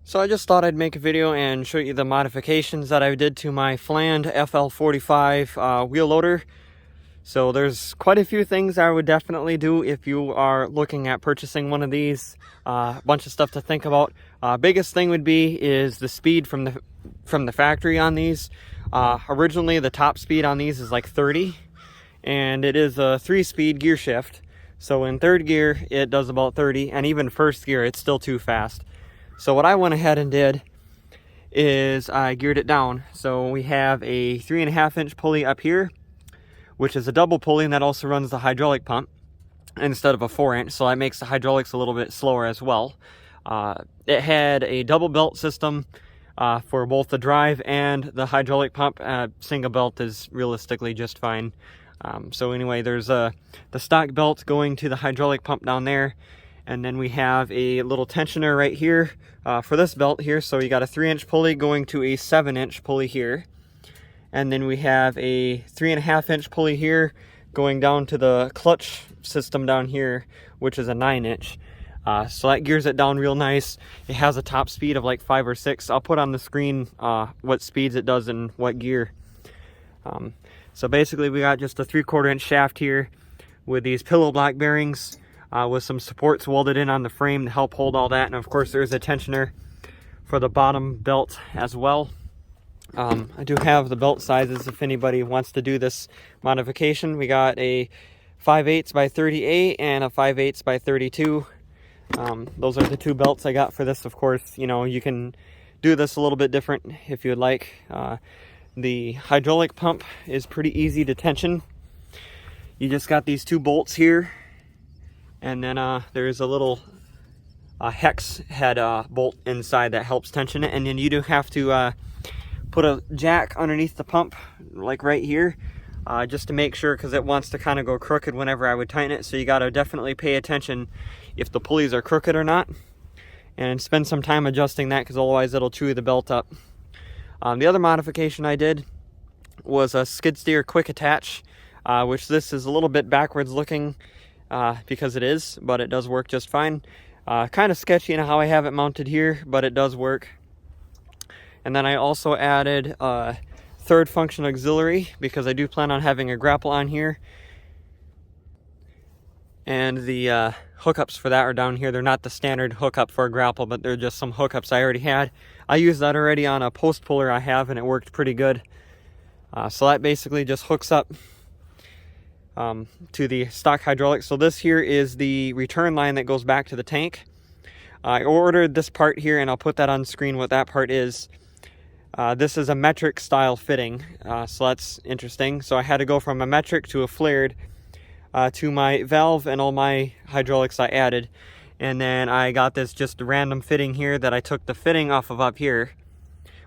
So I just thought I'd make a video and show you the modifications that I did to my Fland FL45 wheel loader. So there's quite a few things I would definitely do if you are looking at purchasing one of these. A bunch of stuff to think about. Biggest thing would be is the speed from the factory on these. Originally the top speed on these is like 30, and it is a 3-speed gear shift. So in third gear it does about 30, and even first gear it's still too fast. So what I went ahead and did is I geared it down. So we have a 3.5-inch pulley up here, which is a double pulley, and that also runs the hydraulic pump instead of a 4-inch. So that makes the hydraulics a little bit slower as well. It had a double belt system for both the drive and the hydraulic pump. Single belt is realistically just fine. So anyway, there's the stock belt going to the hydraulic pump down there. And then we have a little tensioner right here for this belt here. So you got a 3-inch pulley going to a 7-inch pulley here. And then we have a 3.5-inch pulley here going down to the clutch system down here, which is a 9-inch. So that gears it down real nice. It has a top speed of like 5 or 6. I'll put on the screen what speeds it does in what gear. So basically we got just a 3/4-inch shaft here with these pillow block bearings. With some supports welded in on the frame to help hold all that. And of course there's a tensioner for the bottom belt as well. I do have the belt sizes if anybody wants to do this modification. We got a 5/8 by 38 and a 5/8 by 32. Those are the two belts I got for this. Of course, you know, you can do this a little bit different if you would like. The hydraulic pump is pretty easy to tension. You just got these 2 bolts here. And then there's a little hex head bolt inside that helps tension it. And then you do have to put a jack underneath the pump, like right here, just to make sure, because it wants to kind of go crooked whenever I would tighten it. So you got to definitely pay attention if the pulleys are crooked or not, and spend some time adjusting that, because otherwise it'll chew the belt up. The other modification I did was a skid steer quick attach, which this is a little bit backwards looking. Because it is, but it does work just fine. Kind of sketchy in how I have it mounted here, but it does work. And then I also added a third function auxiliary, because I do plan on having a grapple on here. And the hookups for that are down here. They're not the standard hookup for a grapple, but they're just some hookups I already had. I used that already on a post puller I have, and it worked pretty good. So that basically just hooks up to the stock hydraulics. So this here is the return line that goes back to the tank. I ordered this part here, and I'll put that on screen what that part is. This is a metric style fitting, so that's interesting. So I had to go from a metric to a flared to my valve and all my hydraulics I added. And then I got this just random fitting here that I took the fitting off of up here,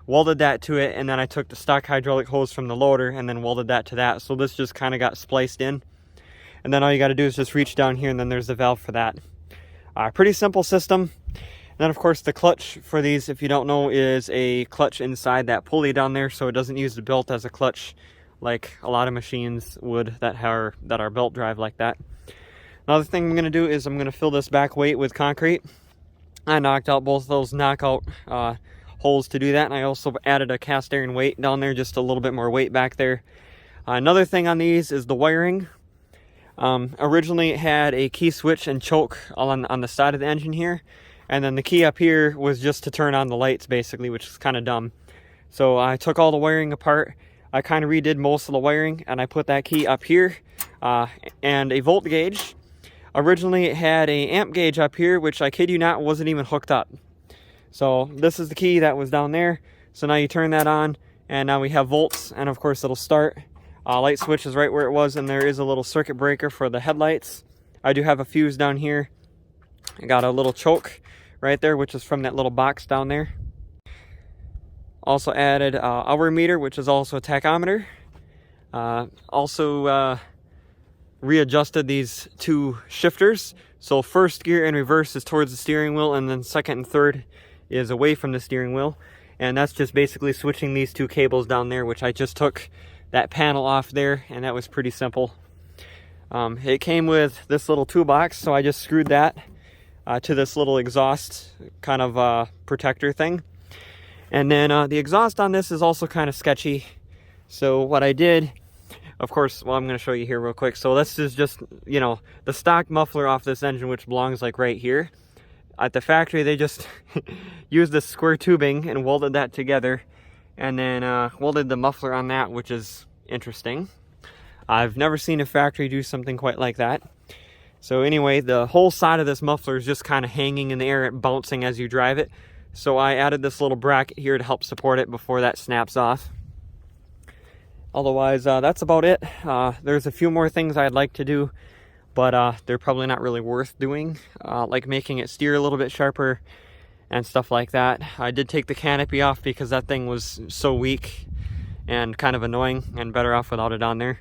welded that to it, and then I took the stock hydraulic hose from the loader and then welded that to that. So this just kind of got spliced in. And then all you got to do is just reach down here, and then there's the valve for that. Pretty simple system. And then of course the clutch for these, if you don't know, is a clutch inside that pulley down there, so it doesn't use the belt as a clutch like a lot of machines would that are belt drive like that. Another thing I'm going to do is I'm going to fill this back weight with concrete. I knocked out both those knockout holes to do that, and I also added a cast iron weight down there, just a little bit more weight back there. Another thing on these is the wiring. Originally it had a key switch and choke on the side of the engine here, and then the key up here was just to turn on the lights basically, which is kind of dumb. So I took all the wiring apart. I kind of redid most of the wiring, and I put that key up here, and a volt gauge. Originally it had a amp gauge up here, which I kid you not wasn't even hooked up. So this is the key that was down there. So now you turn that on, and now we have volts, and of course it'll start. Light switch is right where it was, and there is a little circuit breaker for the headlights. I do have a fuse down here. I got a little choke right there, which is from that little box down there. Also added hour meter, which is also a tachometer. Also readjusted these 2 shifters. So first gear and reverse is towards the steering wheel, and then second and third is away from the steering wheel. And that's just basically switching these 2 cables down there, which I just took that panel off there, and that was pretty simple. It came with this little toolbox, so I just screwed that to this little exhaust kind of protector thing. And then the exhaust on this is also kind of sketchy. So what I did, of course, well, I'm going to show you here real quick. So this is just, you know, the stock muffler off this engine, which belongs like right here. At the factory, they just used this square tubing and welded that together, and then welded the muffler on that, which is interesting. I've never seen a factory do something quite like that. So anyway, the whole side of this muffler is just kind of hanging in the air, bouncing as you drive it. So I added this little bracket here to help support it before that snaps off. Otherwise, that's about it. There's a few more things I'd like to do, but they're probably not really worth doing, like making it steer a little bit sharper and stuff like that. I did take the canopy off because that thing was so weak and kind of annoying, and better off without it on there.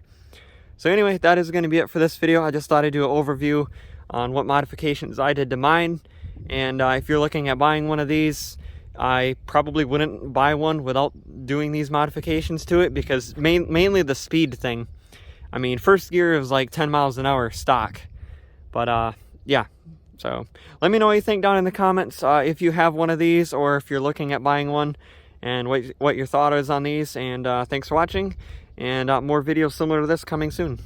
So anyway, that is going to be it for this video. I just thought I'd do an overview on what modifications I did to mine. And if you're looking at buying one of these, I probably wouldn't buy one without doing these modifications to it, because mainly the speed thing. I mean, first gear was like 10 miles an hour stock. But yeah, so let me know what you think down in the comments, if you have one of these or if you're looking at buying one, and what your thought is on these. And thanks for watching. And more videos similar to this coming soon.